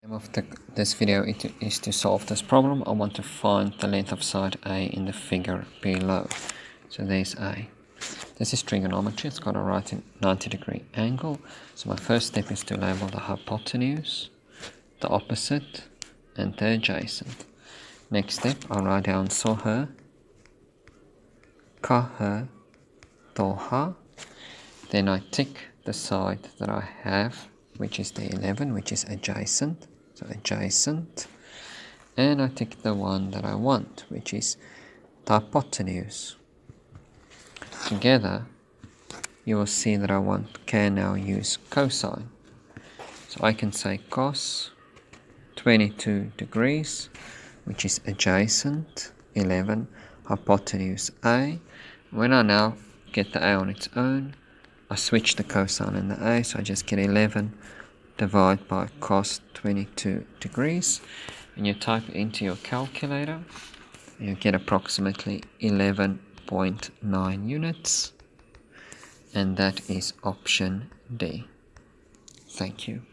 The aim of this video is to solve this problem. I want to find the length of side A in the figure below. So there's A. This is trigonometry. It's got a right 90-degree angle. So my first step is to label the hypotenuse, the opposite, and the adjacent. Next step, I'll write down soha, kaha, toha. Then I tick the side that I have, which is the 11, which is adjacent. So adjacent. And I tick the one that I want, which is the hypotenuse. Together, you will see that I can now use cosine. So I can say cos 22 degrees, which is adjacent, 11, hypotenuse A. When I now get the A on its own, I switch the cosine and the A, so I just get 11 divided by cos 22 degrees. And you type it into your calculator, you get approximately 11.9 units. And that is option D. Thank you.